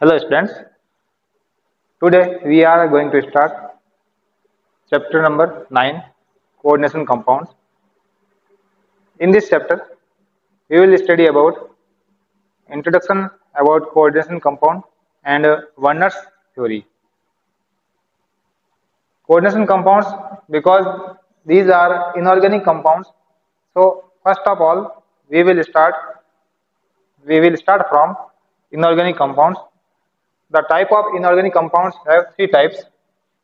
Hello students, today we are going to start chapter number 9, coordination compounds. In this chapter we will study about introduction about coordination compound and Werner's theory. Coordination compounds, because these are inorganic compounds, so first of all we will start from inorganic compounds. The type of inorganic compounds have three types.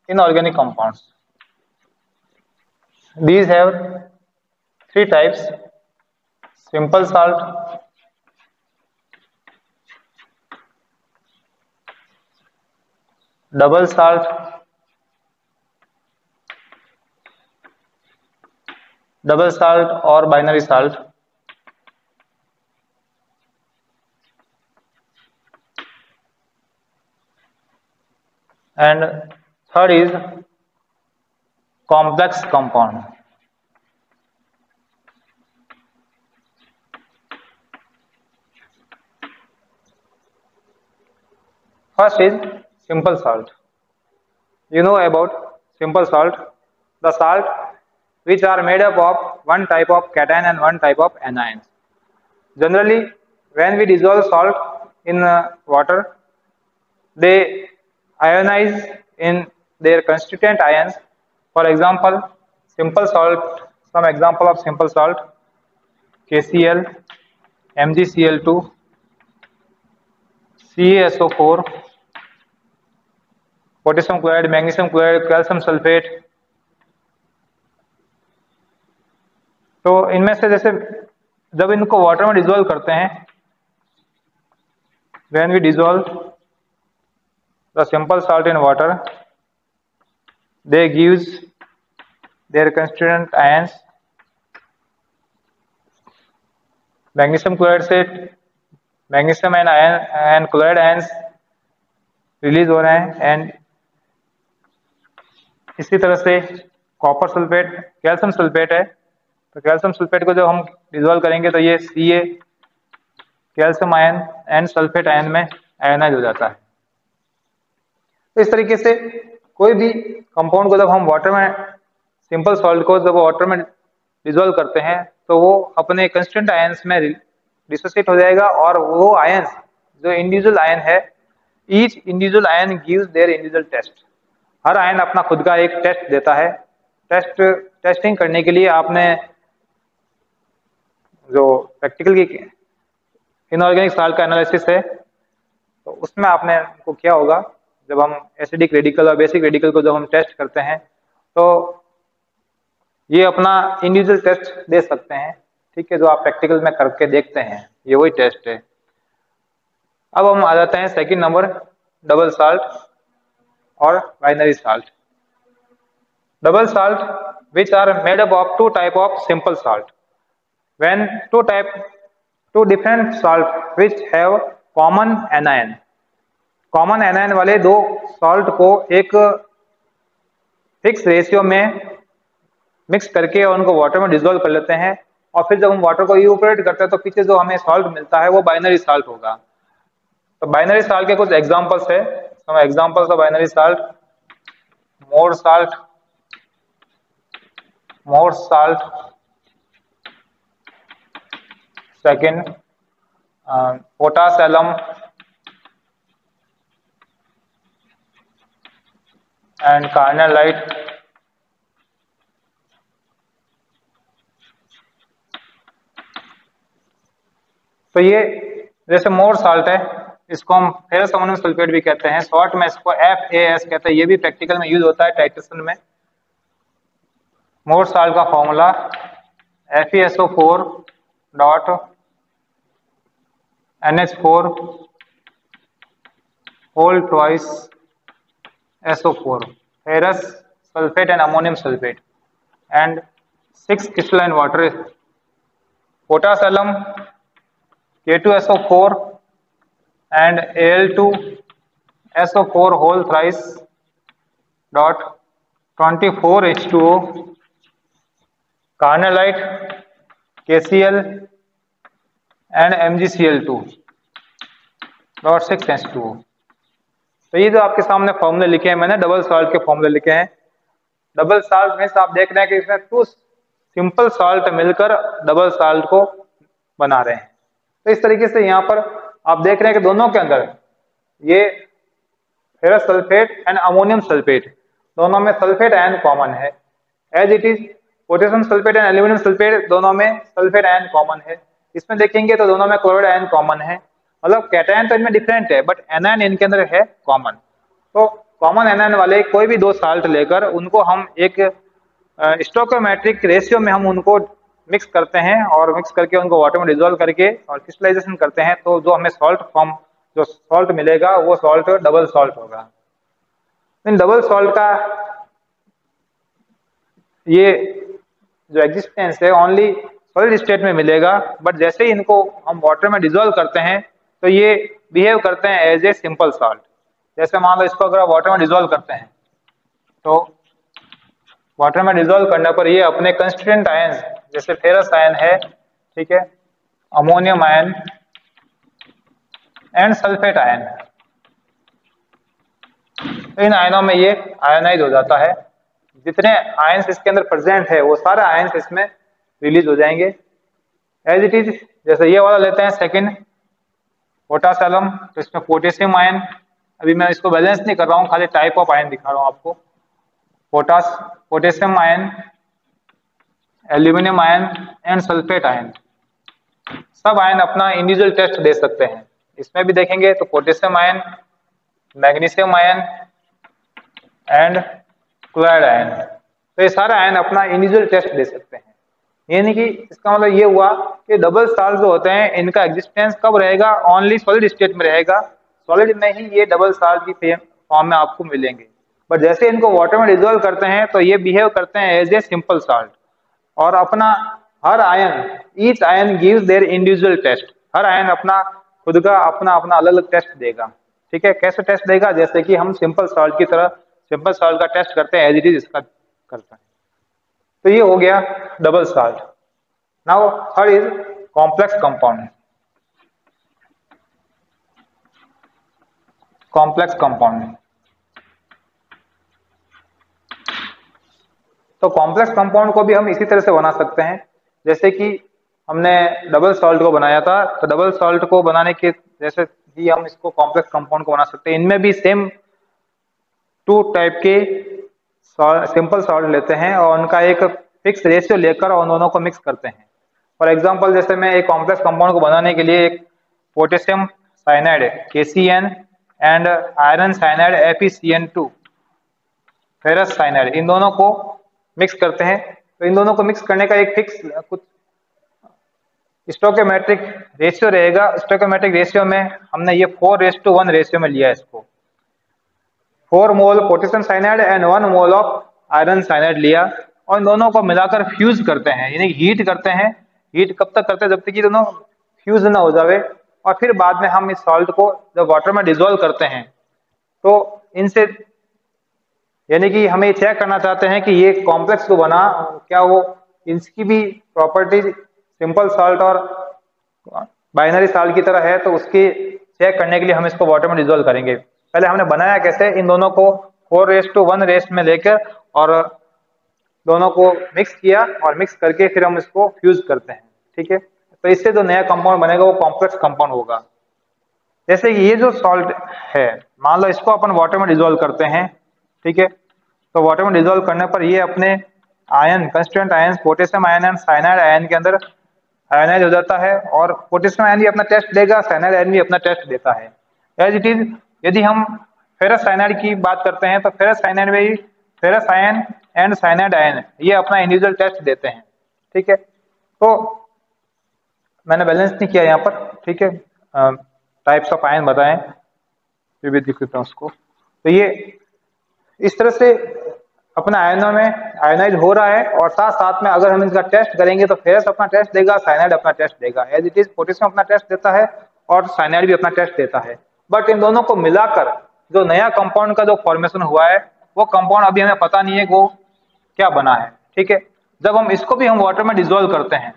Inorganic compounds, these have three types: simple salt, double salt, or binary salt, and third is complex compound. First is simple salt. You know about simple salt, the salt which are made up of one type of cation and one type of anions. Generally, when we dissolve salt in water, they ionize in their constituent ions. For example, simple salt, some example of simple salt: KCl, MgCl2, CaSO4, potassium chloride, magnesium chloride, calcium sulphate. तो इनमें से जैसे जब इनको water में dissolve करते हैं, when we dissolve the simple salt in water, they gives their constituent ions. Magnesium chloride से magnesium and chloride ions release हो रहे हैं, एंड इसी तरह से कॉपर सल्फेट, कैल्शियम सल्फेट है, तो कैल्शियम सल्फेट को जब हम डिजोल्व करेंगे तो ये Ca calcium ion and sulphate ion में आयनाइज हो जाता है। तो इस तरीके से कोई भी कंपाउंड को जब हम वाटर में, सिंपल सॉल्ट को जब वाटर में डिजोल्व करते हैं तो वो अपने कंस्टेंट आयंस में डिसोसिएट हो जाएगा, और वो आयंस जो इंडिविजुअल आयन है, each individual ion gives their individual taste. हर आयन अपना खुद का एक टेस्ट देता है। टेस्टिंग करने के लिए आपने जो प्रैक्टिकल की इनऑर्गेनिक सॉल्ट का एनालिसिस है, तो उसमें आपने को क्या होगा, जब हम एसिडिक रेडिकल और बेसिक रेडिकल को जब हम टेस्ट करते हैं तो ये अपना इंडिविजुअल टेस्ट दे सकते हैं। ठीक है, जो आप प्रैक्टिकल में करके देखते हैं, ये वही टेस्ट है। अब हम आ जाते हैं सेकंड नंबर, डबल साल्ट और binary salt. Double salt which are made up of two type of simple salt. When two different salt which have common anion, common anion वाले दो सॉल्ट को एक फिक्स रेशियो में mix करके और उनको water में डिजोल्व कर लेते हैं, और फिर जब हम वाटर को इवेपोरेट करते हैं तो पीछे जो हमें सॉल्ट मिलता है वो बाइनरी सॉल्ट होगा। तो बाइनरी सॉल्ट के कुछ एग्जांपल्स है, some examples of binary salt: Mohr salt, second potash alum and carnallite. तो ये जैसे मोर साल्ट है, इसको हम फेरस अमोनियम सल्फेट भी कहते हैं, शॉर्ट में इसको FAS कहते हैं। ये भी प्रैक्टिकल में यूज होता है टाइट्रेशन में। मोर साल्ट का formula FeSO4 dot NH4 whole twice SO4, ferrous sulphate and ammonium sulphate, and 6 crystalline water. Potash alum K2SO4 and Al2SO4 whole thrice dot 24 H2O, carnallite KCl and MgCl2 dot 6 H2O। तो ये जो आपके सामने फॉर्मूले लिखे हैं मैंने, डबल सॉल्ट के फॉर्मूले लिखे हैं। डबल सॉल्ट मीन्स आप देख रहे हैं कि इसमें टू सिंपल सॉल्ट मिलकर डबल सॉल्ट को बना रहे हैं। तो इस तरीके से यहाँ पर आप देख रहे हैं कि दोनों के अंदर ये ferrous sulphate and ammonium sulphate, दोनों में सल्फेट आयन कॉमन है। As it is potassium sulphate and aluminium sulphate, दोनों में सल्फेट आयन कॉमन है। इसमें देखेंगे तो दोनों में क्लोराइड आयन कॉमन है, मतलब कैटायन तो इनमें डिफरेंट है बट एनायन इनके अंदर है कॉमन। तो कॉमन एनायन वाले कोई भी दो साल्ट लेकर उनको हम एक स्टोइकोमेट्रिक रेशियो में हम उनको मिक्स करते हैं और मिक्स करके उनको वाटर में डिजोल्व करके और क्रिस्टलाइजेशन करते हैं, तो जो हमें सॉल्ट फॉर्म जो सॉल्ट मिलेगा वो सॉल्ट डबल सॉल्ट होगा। इन डबल सॉल्ट का ये जो एग्जिस्टेंस है ओनली सॉलिड स्टेट में मिलेगा, बट जैसे ही इनको हम वाटर में डिजोल्व करते हैं तो ये बिहेव करते हैं एज ए सिंपल सॉल्ट। जैसे मान लो इसको अगर आप वाटर में डिजोल्व करते हैं तो वाटर में डिजोल्व करने पर ये अपने कंस्टिट्यूएंट आयन जैसे फेरस आयन है, ठीक है, ammonium ion and sulphate ion, तो इन आयनों में ये आयनाइज हो जाता है। जितने आयंस इसके अंदर प्रेजेंट है वो सारे आयंस इसमें रिलीज हो जाएंगे एज इट इज। जैसे ये वाला लेते हैं सेकंड पोटासियम, तो इसमें पोटेशियम आयन, अभी मैं इसको बैलेंस नहीं कर रहा हूँ, खाली टाइप ऑफ आयन दिखा रहा हूँ आपको। Potassium ion, aluminium ion and sulphate ion, सब आयन अपना इंडिविजुअल टेस्ट दे सकते हैं। इसमें भी देखेंगे तो potassium ion, magnesium ion and chloride ion, तो ये सारे आयन अपना इंडिविजुअल टेस्ट दे सकते हैं। यानी कि इसका मतलब ये हुआ कि डबल सॉल्ट जो होते हैं इनका एग्जिस्टेंस कब रहेगा, ओनली सॉलिड स्टेट में रहेगा। सॉलिड में ही ये डबल सॉल्ट की फॉर्म में आपको मिलेंगे, बट जैसे इनको वाटर में डिजोल्व करते हैं तो ये बिहेव करते हैं एज ए सिंपल सॉल्ट और अपना हर ion, each ion gives their individual taste, हर आयन अपना खुद का अपना अपना अलग अलग टेस्ट देगा। ठीक है, कैसे टेस्ट देगा, जैसे कि हम सिंपल सॉल्ट की तरह सिंपल सॉल्ट का टेस्ट करते हैं एज इट इज इसका करते हैं। तो ये हो गया double salt. Now third is complex compound. Complex compound, तो कॉम्प्लेक्स कंपाउंड को भी हम इसी तरह से बना सकते हैं जैसे कि हमने डबल सॉल्ट को बनाया था। तो डबल सॉल्ट को बनाने के जैसे ही हम इसको कॉम्प्लेक्स कंपाउंड को बना सकते हैं। इनमें भी सेम टू टाइप के सिंपल सॉल्ट लेते हैं और उनका एक फिक्स रेशियो लेकर और दोनों को मिक्स करते हैं। फॉर एग्जांपल जैसे मैं एक कॉम्प्लेक्स कंपाउंड को बनाने के लिए एक potassium cyanide KCN and iron cyanide FeCN2, ferrous cyanide, इन दोनों को मिक्स करते हैं। तो इन दोनों को मिक्स करने का एक फिक्स कुछ स्टोइकोमेट्रिक रेशियो रहेगा। स्टोइकोमेट्रिक रेशियो में हमने ये 4:1 रेशियो में लिया है इसको। 4 mole potassium cyanide and 1 mole of iron cyanide लिया और इन दोनों को मिलाकर फ्यूज करते हैं, यानी हीट करते हैं। हीट कब तक करते हैं, जब तक कि दोनों फ्यूज ना हो जावे, और फिर बाद में हम इस सॉल्ट को जब वाटर में डिजोल्व करते हैं तो इनसे, यानी कि हमें चेक करना चाहते हैं कि ये कॉम्प्लेक्स को बना क्या वो इसकी भी प्रॉपर्टी सिंपल सॉल्ट और बाइनरी सॉल्ट की तरह है, तो उसकी चेक करने के लिए हम इसको वाटर में डिजोल्व करेंगे। पहले हमने बनाया कैसे, इन दोनों को 4:1 रेशियो में लेकर और दोनों को मिक्स किया और मिक्स करके फिर हम इसको फ्यूज करते हैं। ठीक है, तो इससे जो नया कंपाउंड बनेगा वो कॉम्प्लेक्स कंपाउंड होगा। जैसे कि ये जो सॉल्ट है, मान लो इसको अपन वाटर में डिजोल्व करते हैं, ठीक है, तो वाटर में डिजोल्व करने पर ये अपने ion, constituent ion, potassium ion and cyanide ion के अंदर आयनाइज हो जाता है और पोटेशियम आयन भी अपना टेस्ट देगा, साइनाइड आयन भी अपना टेस्ट देता है एज इट इज। यदि हम फेरस साइनाइड की बात करते हैं तो फेरस साइनाइड में ही ferrous ion and cyanide ion ये अपना इंडिविजुअल टेस्ट देते हैं। ठीक है, तो मैंने बैलेंस नहीं किया यहाँ पर, ठीक है, टाइप्स ऑफ आयन बताएं, ये भी दिख देता हूँ उसको। तो ये इस तरह से अपने आयनों में आयनाइज हो रहा है और साथ साथ में अगर हम इसका टेस्ट करेंगे तो फेरस अपना टेस्ट देगा, साइनाइड अपना टेस्ट देगा एज इट इज। पोटेशियम अपना टेस्ट देता है और साइनाइड भी अपना टेस्ट देता है, बट इन दोनों को मिलाकर जो नया कंपाउंड का जो फॉर्मेशन हुआ है वो कंपाउंड अभी हमें पता नहीं है वो क्या बना है। ठीक है, जब हम इसको भी हम वाटर में डिजोल्व करते हैं,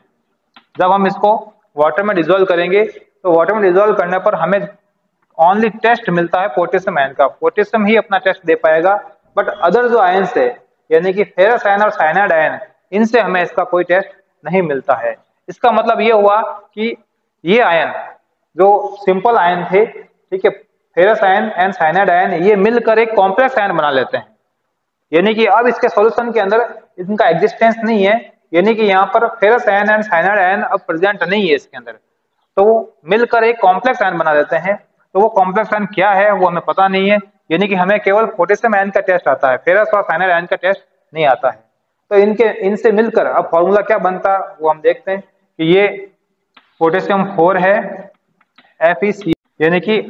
जब हम इसको वाटर में डिजोल्व करेंगे तो वाटर में डिजोल्व करने पर हमें ओनली टेस्ट मिलता है पोटेशियम आयन का, पोटेशियम ही अपना टेस्ट दे पाएगा, बट अदर जो आयन्स है यानी कि फेरस आयन और साइनाइड आयन, इनसे हमें इसका कोई टेस्ट नहीं मिलता है। इसका मतलब ये हुआ कि ये आयन जो सिंपल आयन थे, ठीक है, ferrous ion and cyanide ion, ये मिलकर एक कॉम्प्लेक्स आयन बना लेते हैं, यानी कि अब इसके सॉल्यूशन के अंदर इनका एग्जिस्टेंस नहीं है, यानी कि यहाँ पर ferrous ion and cyanide ion अब प्रेजेंट नहीं है इसके अंदर, तो वो मिलकर एक कॉम्प्लेक्स आयन बना देते हैं। तो वो कॉम्प्लेक्स आयन क्या है वो हमें पता नहीं है, यानी कि हमें केवल पोटेशियम आयन का टेस्ट आता है, फेरस और साइनाइड आयन का टेस्ट नहीं आता है। तो इनसे मिलकर अब फॉर्मूला क्या बनता वो हम देखते हैं कि ये पोटेशियम 4 है FeC, यानी कि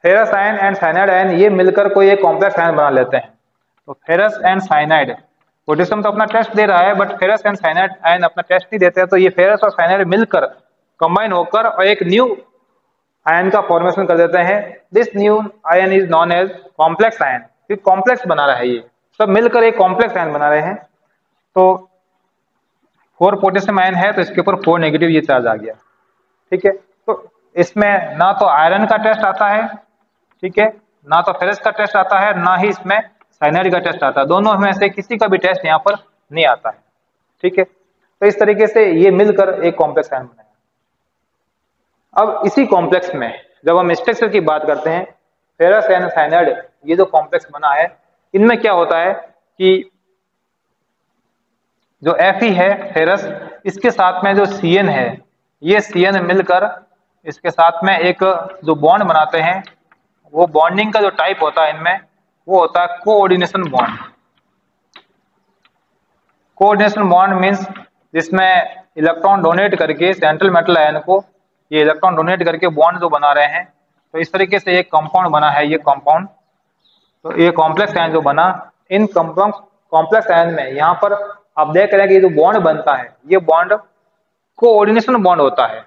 ferrous ion and cyanide ion ये मिलकर कोई एक कॉम्प्लेक्स आयन बना लेते हैं। तो फेरस एंड साइनाइड, पोटेशियम तो अपना टेस्ट दे रहा है but ferrous and cyanide ion अपना टेस्ट नहीं देते हैं, तो ये फेरस और साइनाइड मिलकर कंबाइन होकर और एक न्यू आयन का फॉर्मेशन कर देते हैं। This new ion is known as complex ion, फिर कॉम्प्लेक्स बना रहा है, ये सब मिलकर एक कॉम्प्लेक्स आयन बना रहे हैं। तो 4 पोटेशियम आयन है तो इसके ऊपर 4 नेगेटिव ये चार्ज आ गया, ठीक है। तो इसमें ना तो आयरन का टेस्ट आता है, ठीक है, ना तो फेरस का टेस्ट आता है, ना ही इसमें साइनाइड का टेस्ट आता है, दोनों में से किसी का भी टेस्ट यहाँ पर नहीं आता है, ठीक है। तो इस तरीके से ये मिलकर एक कॉम्प्लेक्स आयन बनाया। अब इसी कॉम्प्लेक्स में जब हम स्ट्रक्चर की बात करते हैं, फेरस एंड साइनाइड ये जो कॉम्प्लेक्स बना है, इनमें क्या होता है कि जो Fe है फेरस, इसके साथ में जो Cn है, ये Cn मिलकर इसके साथ में एक जो बॉन्ड बनाते हैं, वो बॉन्डिंग का जो टाइप होता है इनमें वो होता है coordination bond. Coordination bond means जिसमें इलेक्ट्रॉन डोनेट करके सेंट्रल मेटल आयन को ये इलेक्ट्रॉन डोनेट करके बॉन्ड जो बना रहे हैं, तो इस तरीके से एक कंपाउंड बना है ये कंपाउंड। तो ये कॉम्प्लेक्स आयन जो बना, इन कॉम्प्लेक्स आयन में यहाँ पर आप देख रहे हैं कि ये जो बॉन्ड बनता है ये बॉन्ड कोऑर्डिनेशन बॉन्ड होता है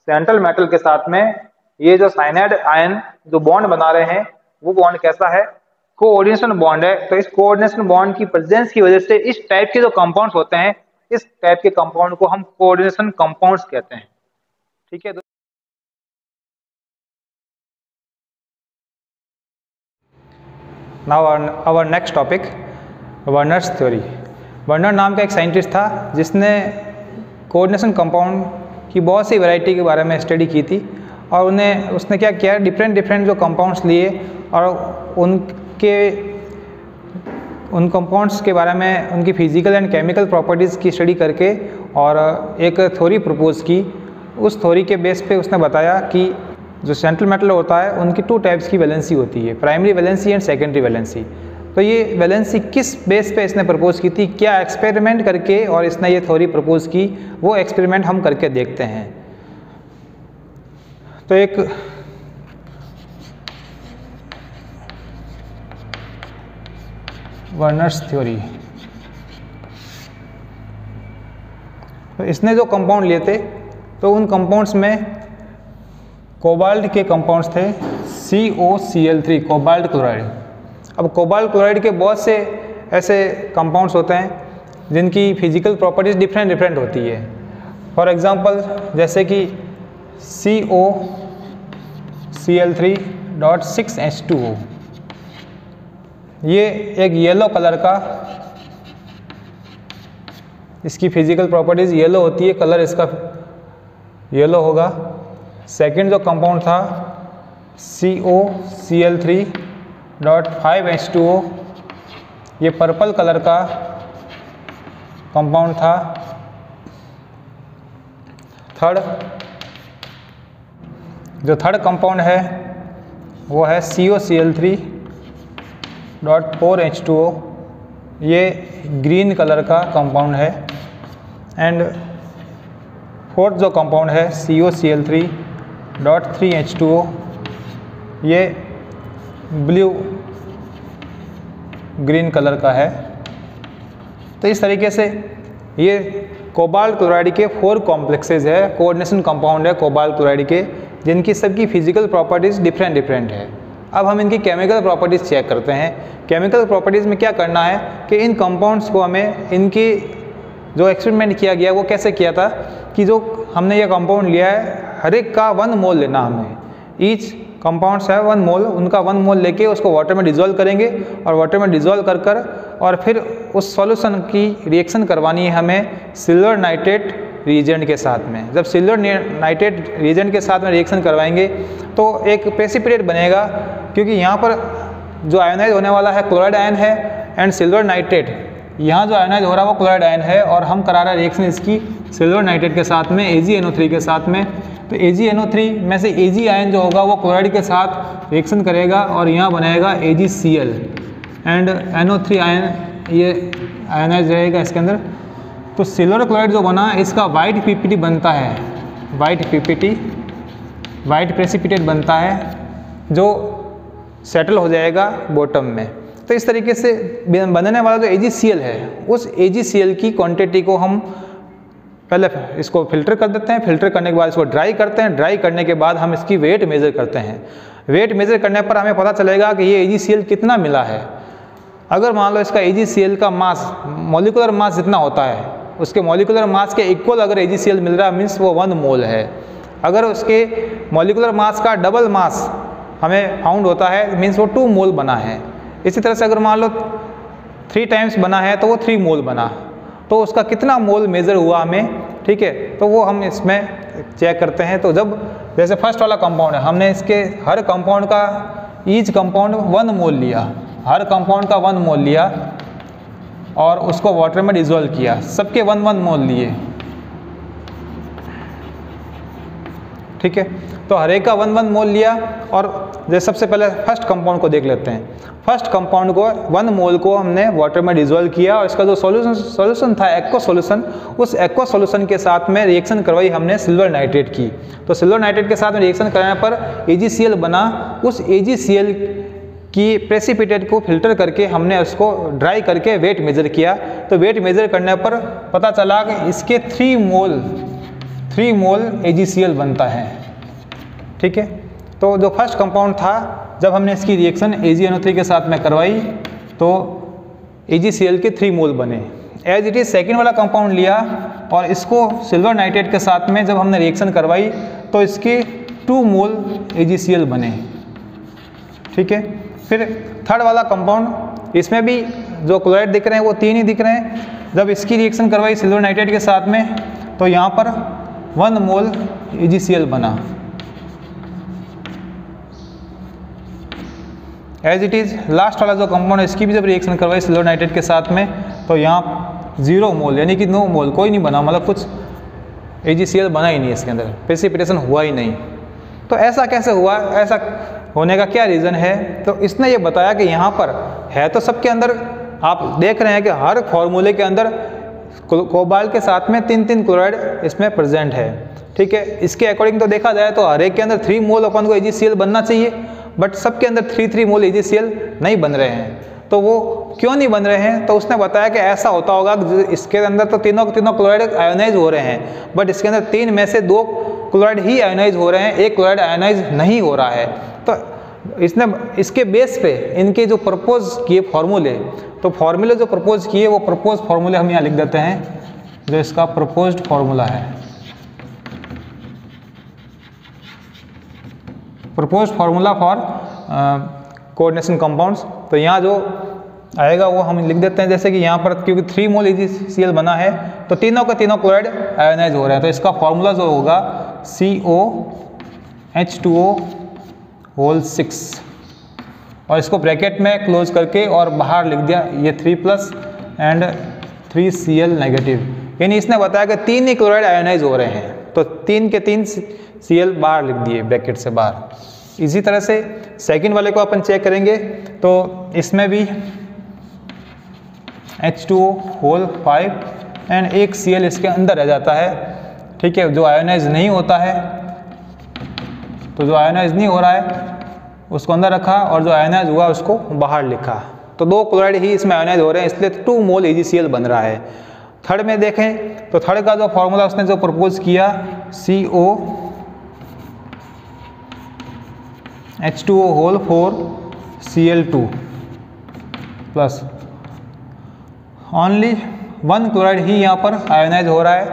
सेंट्रल मेटल के साथ में। ये जो साइनाइड आयन जो बॉन्ड बना रहे हैं वो बॉन्ड कैसा है, कोऑर्डिनेशन बॉन्ड है। तो इस कोऑर्डिनेशन बॉन्ड की प्रेजेंस की वजह से इस टाइप के जो कंपाउंड्स होते हैं, इस टाइप के कंपाउंड को हम कोऑर्डिनेशन कंपाउंड्स कहते हैं, ठीक है। Now our next topic, Werner's theory. Werner नाम का एक साइंटिस्ट था जिसने कोऑर्डिनेशन कंपाउंड की बहुत सी वैरायटी के बारे में स्टडी की थी, और उसने क्या किया, डिफरेंट जो कंपाउंड्स लिए और उन कंपाउंड्स के बारे में उनकी फिजिकल एंड केमिकल प्रॉपर्टीज़ की स्टडी करके और एक थ्योरी प्रपोज की। उस थ्योरी के बेस पे उसने बताया कि जो सेंट्रल मेटल होता है उनकी 2 टाइप्स की वैलेंसी होती है, primary valency and secondary valency. तो ये वैलेंसी किस बेस पे इसने प्रपोज की थी, क्या एक्सपेरिमेंट करके और इसने ये थ्योरी प्रपोज की, वो एक्सपेरिमेंट हम करके देखते हैं। तो एक वर्नर्स थ्योरी, तो इसने जो कंपाउंड लिए थे तो उन कंपाउंड्स में कोबाल्ट के कंपाउंड्स थे COCl3, कोबाल्ट क्लोराइड। अब कोबाल्ट क्लोराइड के बहुत से ऐसे कंपाउंड्स होते हैं जिनकी फिजिकल प्रॉपर्टीज डिफरेंट होती है। फॉर एग्जांपल जैसे कि COCl3.6H2O, ये एक येलो कलर का, इसकी फिजिकल प्रॉपर्टीज येलो होती है, कलर इसका येलो होगा। सेकंड जो कंपाउंड था COCl3.5H2O, ये पर्पल कलर का कंपाउंड था। जो थर्ड कंपाउंड है वो है COCl3.4H2O, ये ग्रीन कलर का कंपाउंड है। एंड फोर्थ जो कंपाउंड है COCl3.3H2O, ये ब्लू ग्रीन कलर का है। तो इस तरीके से ये कोबाल्ट क्लोराइड के 4 कॉम्प्लेक्सेज है, कोऑर्डिनेशन कंपाउंड है कोबाल्ट क्लोराइड के, जिनकी सबकी फिजिकल प्रॉपर्टीज़ डिफरेंट है। अब हम इनकी केमिकल प्रॉपर्टीज़ चेक करते हैं। केमिकल प्रॉपर्टीज़ में क्या करना है कि इन कंपाउंड्स को हमें इनकी जो एक्सपेरिमेंट किया गया वो कैसे किया था कि जो हमने ये कंपाउंड लिया है हर एक का 1 मोल लेना हमें, ईच कंपाउंड्स है 1 मोल, उनका 1 मोल लेके उसको वाटर में डिज़ोल्व करेंगे और वाटर में डिज़ोल्व कर कर और फिर उस सॉल्यूशन की रिएक्शन करवानी है हमें सिल्वर नाइट्रेट रिएजेंट के साथ में। जब सिल्वर नाइट्रेट रिएजेंट के साथ में रिएक्शन करवाएंगे तो एक प्रेसिपिटेट बनेगा, क्योंकि यहाँ पर जो आयोनाइज होने वाला है क्लोराइड आयन है एंड सिल्वर नाइट्रेट, यहाँ जो आयोनाइज हो रहा है वो क्लोराइड आयन है और हम करा रहे हैं रिएक्शन इसकी सिल्वर नाइट्रेट के साथ में AgNO3 के साथ में। तो AgNO3 में से Ag आयन जो होगा वो क्लोराइड के साथ रिएक्शन करेगा और यहाँ बनेगा AgCl एंड NO3 आयन ये आयोनाइज रहेगा इसके अंदर। तो सिल्वर क्लोराइड जो बना इसका वाइट PPT बनता है, वाइट PPT, वाइट प्रेसिपिटेट बनता है जो सेटल हो जाएगा बॉटम में। तो इस तरीके से बनने वाला जो AgCl है उस AgCl की क्वांटिटी को हम पहले इसको फिल्टर कर देते हैं, फिल्टर करने के बाद इसको ड्राई करते हैं, ड्राई करने के बाद हम इसकी वेट मेज़र करते हैं। वेट मेज़र करने पर हमें पता चलेगा कि ये AgCl कितना मिला है। अगर मान लो इसका AgCl का मास, मॉलिकुलर मास जितना होता है उसके मॉलिकुलर मास के इक्वल अगर AgCl मिल रहा है मीन्स वो 1 मोल है। अगर उसके मॉलिकुलर मास का डबल मास हमें फाउंड होता है मीन्स वो 2 मोल बना है। इसी तरह से अगर मान लो 3 टाइम्स बना है तो वो 3 मोल बना, तो उसका कितना मोल मेज़र हुआ हमें, ठीक है, तो वो हम इसमें चेक करते हैं। तो जब जैसे फर्स्ट वाला कंपाउंड है, हमने इसके हर कंपाउंड का ईच कंपाउंड 1 मोल लिया, हर कंपाउंड का 1 मोल लिया और उसको वाटर में डिज़ोल्व किया, सबके 1 मोल लिए, ठीक है। तो हर एक का 1 मोल लिया और जैसे सबसे पहले फर्स्ट कंपाउंड को देख लेते हैं। फर्स्ट कंपाउंड को 1 मोल को हमने वाटर में डिज़ोल्व किया और इसका जो सॉल्यूशन था एक्वा सॉल्यूशन, उस एक्वा सॉल्यूशन के साथ में रिएक्शन करवाई हमने सिल्वर नाइट्रेट की। तो सिल्वर नाइट्रेट के साथ में रिएक्शन कराने पर AgCl बना। उस AgCl की प्रेसिपिटेट को फिल्टर करके हमने उसको ड्राई करके वेट मेज़र किया। तो वेट मेज़र करने पर पता चला कि इसके 3 मोल AgCl बनता है, ठीक है। तो जो फर्स्ट कंपाउंड था जब हमने इसकी रिएक्शन AgNO3 के साथ में करवाई तो AgCl के 3 मोल बने। एज इट इज सेकेंड वाला कंपाउंड लिया और इसको सिल्वर नाइट्रेट के साथ में जब हमने रिएक्शन करवाई तो इसके 2 मोल AgCl बने, ठीक है। फिर थर्ड वाला कंपाउंड, इसमें भी जो क्लोराइड दिख रहे हैं वो 3 ही दिख रहे हैं। जब इसकी रिएक्शन करवाई सिल्वर नाइट्रेट के साथ में तो यहाँ पर 1 मोल AgCl बना। एज इट इज़ लास्ट वाला जो कंपाउंड है इसकी भी जब रिएक्शन करवाई सिल्वर नाइट्रेट के साथ में तो यहाँ 0 मोल यानी कि 9 मोल कोई नहीं बना, मतलब कुछ AgCl बना ही नहीं, इसके अंदर प्रेसिपिटेशन हुआ ही नहीं। तो ऐसा कैसे हुआ, ऐसा होने का क्या रीज़न है? तो इसने ये बताया कि यहाँ पर है तो सबके अंदर, आप देख रहे हैं कि हर फॉर्मूले के अंदर कोबाल्ट के साथ में 3 क्लोराइड इसमें प्रेजेंट है, ठीक है। इसके अकॉर्डिंग तो देखा जाए तो हर एक के अंदर 3 मोल अपन को AgCl बनना चाहिए, बट सबके अंदर 3 मोल AgCl नहीं बन रहे हैं। तो वो क्यों नहीं बन रहे हैं? तो उसने बताया कि ऐसा होता होगा कि इसके अंदर तो तीनों क्लोराइड आयोनाइज हो रहे हैं, बट इसके अंदर 3 में से 2 क्लोराइड ही आयोनाइज हो रहे हैं, 1 क्लोराइड आयोनाइज नहीं हो रहा है। तो इसने इसके बेस पे इनके जो प्रपोज किए फॉर्मूले, तो फॉर्मूले जो प्रपोज किए वो प्रपोज फॉर्मूले हम यहाँ लिख देते हैं, जो इसका प्रपोज्ड फॉर्मूला है, proposed formula for coordination compounds. तो यहाँ जो आएगा वो हम लिख देते हैं, जैसे कि यहाँ पर क्योंकि 3 मोल AgCl बना है तो तीनों के तीनों क्लोराइड आयोनाइज हो रहे हैं, तो इसका फॉर्मूला जो होगा COH2O6 और इसको ब्रैकेट में क्लोज करके और बाहर लिख दिया ये 3+ एंड 3Cl नेगेटिव। यानी इसने बताया कि 3 ही क्लोराइड आयोनाइज हो रहे हैं, तो 3 के 3 Cl बाहर लिख दिए ब्रैकेट से बाहर। इसी तरह से सेकंड वाले को अपन चेक करेंगे तो इसमें भी H2O5 एंड 1 Cl इसके अंदर रह जाता है, ठीक है, जो आयोनाइज नहीं होता है। तो जो आयोनाइज नहीं हो रहा है उसको अंदर रखा और जो आयोनाइज हुआ उसको बाहर लिखा। तो 2 क्लोराइड ही इसमें आयोनाइज हो रहे हैं, इसलिए 2 मोल AgCl बन रहा है। थर्ड में देखें तो थर्ड का जो फॉर्मूला उसने जो प्रपोज किया COH2O4Cl2 प्लस ओनली 1 क्लोराइड ही यहाँ पर आयोनाइज हो रहा है,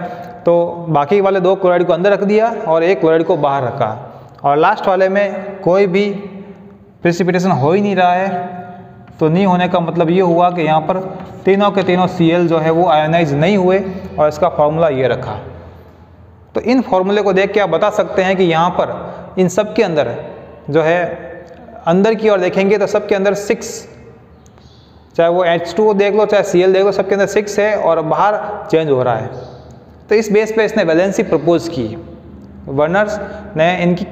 तो बाकी वाले 2 क्लोराइड को अंदर रख दिया और 1 क्लोराइड को बाहर रखा। और लास्ट वाले में कोई भी प्रेसिपिटेशन हो ही नहीं रहा है, तो नहीं होने का मतलब ये हुआ कि यहाँ पर तीनों के तीनों Cl जो है वो आयोनाइज नहीं हुए, और इसका फॉर्मूला ये रखा। तो इन फॉर्मूले को देख के आप बता सकते हैं कि यहाँ पर इन सब के अंदर जो है, अंदर की ओर देखेंगे तो सबके अंदर 6, चाहे वो H2O देख लो चाहे Cl देख लो, सबके अंदर 6 है और बाहर चेंज हो रहा है। तो इस बेस पे इसने वैलेंसी प्रपोज की। वर्नर्स ने इनकी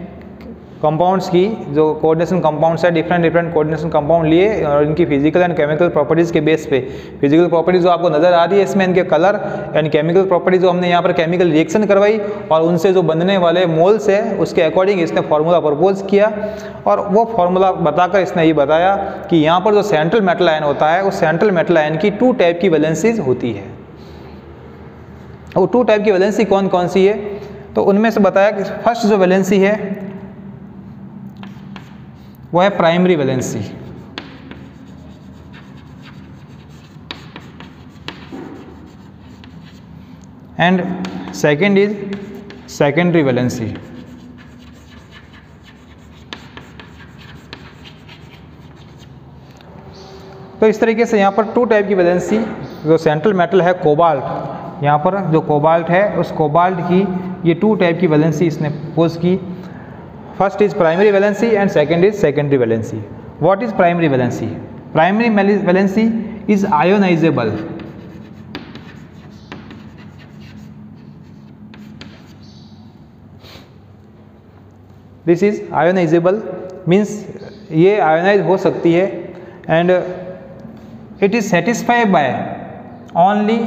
कंपाउंड्स की जो कोऑर्डिनेशन कंपाउंड्स है, डिफरेंट कोऑर्डिनेशन कंपाउंड लिए और इनकी फिजिकल एंड केमिकल प्रॉपर्टीज़ के बेस पे, फिजिकल प्रॉपर्टीज जो आपको नज़र आ रही है इसमें इनके कलर एंड केमिकल प्रॉपर्टीज जो हमने यहाँ पर केमिकल रिएक्शन करवाई और उनसे जो बनने वाले मोल्स है उसके अकॉर्डिंग इसने फार्मूला प्रपोज किया। और वो फार्मूला बताकर इसने ये बताया कि यहाँ पर जो सेंट्रल मेटल आयन होता है उस सेंट्रल मेटल आयन की 2 टाइप की वैलेंसीज होती है। वो 2 टाइप की वैलेंसी कौन कौन सी है, तो उनमें से बताया कि फर्स्ट जो वैलेंसी है वो है primary valency, and second is secondary valency. तो इस तरीके से यहाँ पर 2 टाइप की वैलेंसी, जो सेंट्रल मेटल है कोबाल्ट, यहाँ पर जो कोबाल्ट है उस कोबाल्ट की ये 2 टाइप की वैलेंसी इसने प्रपोज की। First is primary valency and second is secondary valency. What is primary valency? Primary valency is ionisable. This is ionisable means ये आयोनाइज हो सकती है, and it is satisfied by only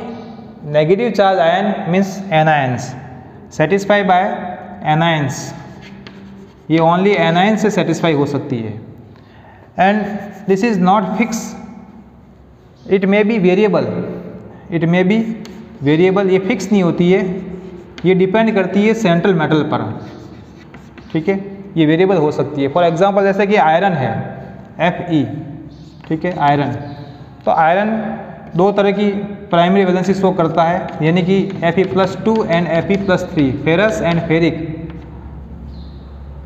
negative charge ion means anions, satisfied by anions, ये only anion से satisfy हो सकती है। And this is not fix, it may be variable, it may be variable, ये fix नहीं होती है, ये डिपेंड करती है सेंट्रल मेटल पर, ठीक है, ये वेरिएबल हो सकती है। फॉर एग्जांपल जैसे कि आयरन है Fe, ठीक है, आयरन, तो आयरन 2 तरह की प्राइमरी वैलेंसी शो करता है, यानी कि Fe+2 and Fe+3, ferrous and ferric.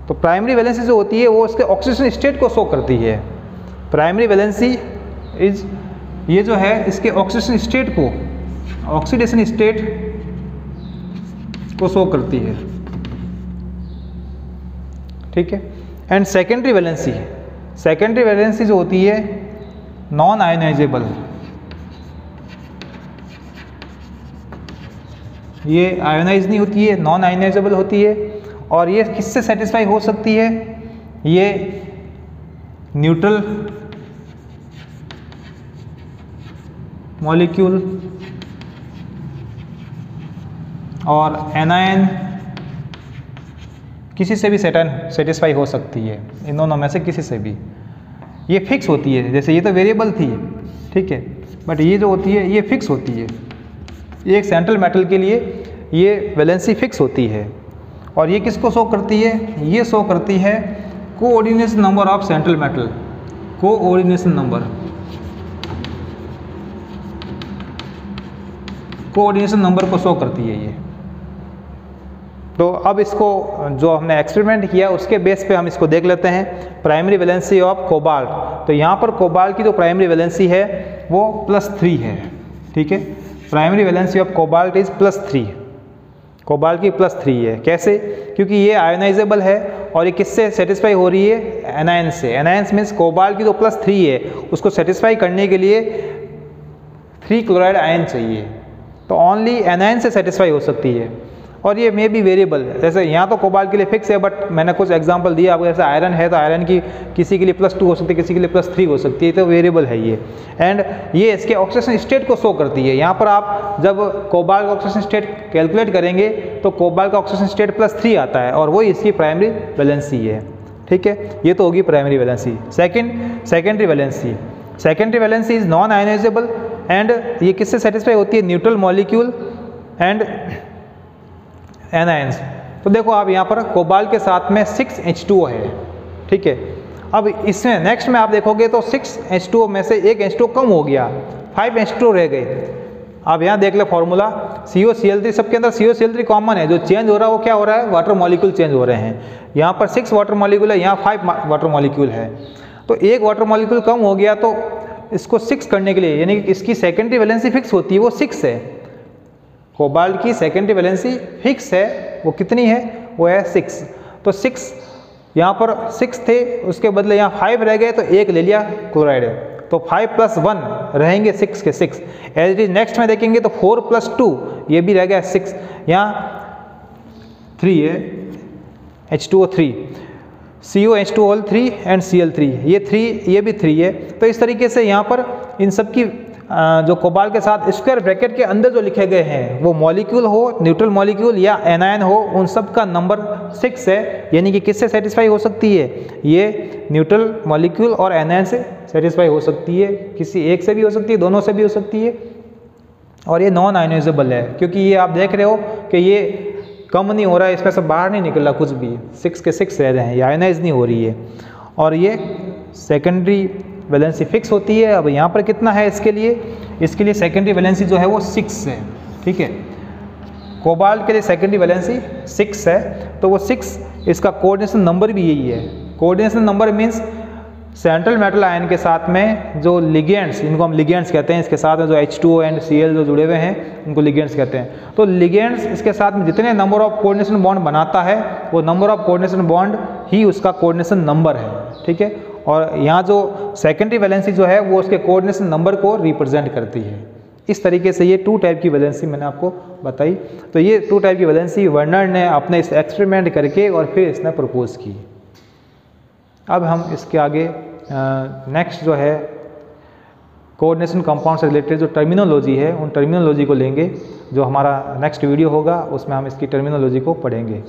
तो प्राइमरी वैलेंसी जो होती है वो उसके ऑक्सीडेशन स्टेट को शो करती है। प्राइमरी वैलेंसी इज ये जो है इसके ऑक्सीडेशन स्टेट को, ऑक्सीडेशन स्टेट को शो करती है, ठीक है। And secondary valency, secondary valency जो होती है नॉन आयोनाइजेबल, ये आयोनाइज नहीं होती है, नॉन आयोनाइजेबल होती है। और ये किससे सेटिस्फाई हो सकती है? ये न्यूट्रल मॉलिक्यूल और एनायन किसी से भी सेटिस्फाई हो सकती है, इन दोनों में से किसी से भी। ये फिक्स होती है, जैसे ये तो वेरिएबल थी, ठीक है, बट ये जो होती है ये फिक्स होती है। ये एक सेंट्रल मेटल के लिए ये वैलेंसी फिक्स होती है। और ये किसको शो करती है? ये शो करती है coordination number of central metal, coordination number, coordination number को शो करती है ये। तो अब इसको जो हमने एक्सपेरिमेंट किया उसके बेस पे हम इसको देख लेते हैं। प्राइमरी वैलेंसी ऑफ कोबाल्ट, तो यहाँ पर कोबाल्ट की जो प्राइमरी वैलेंसी है वो +3 है, ठीक है। Primary valency of cobalt is +3, cobalt की +3 है। कैसे? क्योंकि ये आयोनाइजेबल है और ये किससे सेटिस्फाई हो रही है? एनायन से। एनायन मीन्स कोबाल्ट की जो +3 है उसको सेटिस्फाई करने के लिए 3 क्लोराइड आयन चाहिए, तो ओनली एनायन से सेटिस्फाई हो सकती है। और ये मे बी वेरिएबल, जैसे यहाँ तो कोबाल्ट के लिए फिक्स है, बट मैंने कुछ एग्जांपल दिया आपको, जैसे आयरन है तो आयरन की किसी के लिए +2 हो सकती है, किसी के लिए +3 हो सकती है, तो वेरिएबल है ये। एंड ये इसके ऑक्सीडेशन स्टेट को शो करती है। यहाँ पर आप जब कोबाल्ट का ऑक्सीडेशन स्टेट कैलकुलेट करेंगे तो कोबाल्ट का ऑक्सीडेशन स्टेट +3 आता है और वही इसकी प्राइमरी वैलेंसी है, ठीक है। ये तो होगी primary valency. Secondary valency, secondary valency is non ionisable and ये किससे सेटिस्फाई होती है? Neutral molecule and anions. तो देखो आप यहाँ पर कोबाल्ट के साथ में 6H2O है, ठीक है। अब इसमें नेक्स्ट में आप देखोगे तो 6H2O में से एक H2O कम हो गया, 5H2O रह गए। अब यहाँ देख लो फॉर्मूला, COCl3 सबके अंदर COCl3 कॉमन है, जो चेंज हो रहा है वो क्या हो रहा है, वाटर मॉलिक्यूल चेंज हो रहे हैं। यहाँ पर 6 वाटर मॉलिक्यूल है, यहाँ 5 वाटर मॉलिक्यूल है, तो एक वाटर मॉलिक्यूल कम हो गया, तो इसको 6 करने के लिए, यानी कि इसकी सेकेंडरी वैलेंसी फिक्स होती है, वो 6 है। कोबाल्ट की सेकेंडरी वैलेंसी फिक्स है, वो कितनी है, वो है 6। तो 6 यहाँ पर 6 थे, उसके बदले यहाँ 5 रह गए, तो एक ले लिया क्लोराइड, तो 5 + 1 रहेंगे 6 के 6। एज इट इज नेक्स्ट में देखेंगे तो 4 + 2 ये भी रह गया 6, यहाँ 3 है, H2O3, COH2O3 एंड Cl3, ये 3, ये भी 3 है। तो इस तरीके से यहाँ पर इन सब की जो कोबाल्ट के साथ स्क्वायर ब्रैकेट के अंदर जो लिखे गए हैं, वो मॉलिक्यूल हो, न्यूट्रल मॉलिक्यूल या एनायन हो, उन सब का नंबर 6 है। यानी कि किससे सेटिस्फाई हो सकती है, ये न्यूट्रल मॉलिक्यूल और एनायन से सेटिस्फाई हो सकती है, किसी एक से भी हो सकती है, दोनों से भी हो सकती है। और ये नॉन आयोनाइजेबल है, क्योंकि ये आप देख रहे हो कि ये कम नहीं हो रहा है, इसमें से बाहर नहीं निकल रहा कुछ भी, 6 के 6 रह रहे हैं, ये आयोनाइज नहीं हो रही है। और ये सेकेंडरी वैलेंसी फिक्स होती है। अब यहाँ पर कितना है, इसके लिए सेकेंडरी वैलेंसी जो है वो 6 है, ठीक है। कोबाल्ट के लिए सेकेंडरी वैलेंसी 6 है, तो वो 6, इसका कोऑर्डिनेशन नंबर भी यही है। Coordination number means central metal ion के साथ में जो लिगेंड्स, इनको हम लिगेंड्स कहते हैं, इसके साथ में जो H2O एंड Cl जो जुड़े हुए हैं, उनको लिगेंड्स कहते हैं। तो लिगेंड्स इसके साथ में जितने नंबर ऑफ कोऑर्डिनेशन बॉन्ड बनाता है, वो नंबर ऑफ कोऑर्डिनेशन बॉन्ड ही उसका कोऑर्डिनेशन नंबर है, ठीक है। और यहाँ जो सेकेंडरी वैलेंसी जो है वो उसके कोऑर्डिनेशन नंबर को रिप्रेजेंट करती है। इस तरीके से ये 2 टाइप की वैलेंसी मैंने आपको बताई। तो ये 2 टाइप की वैलेंसी वर्नर ने अपने इस एक्सपेरिमेंट करके और फिर इसने प्रपोज की। अब हम इसके आगे नेक्स्ट जो है कोऑर्डिनेशन कंपाउंड से रिलेटेड जो टर्मिनोलॉजी है, उन टर्मिनोलॉजी को लेंगे। जो हमारा नेक्स्ट वीडियो होगा उसमें हम इसकी टर्मिनोलॉजी को पढ़ेंगे।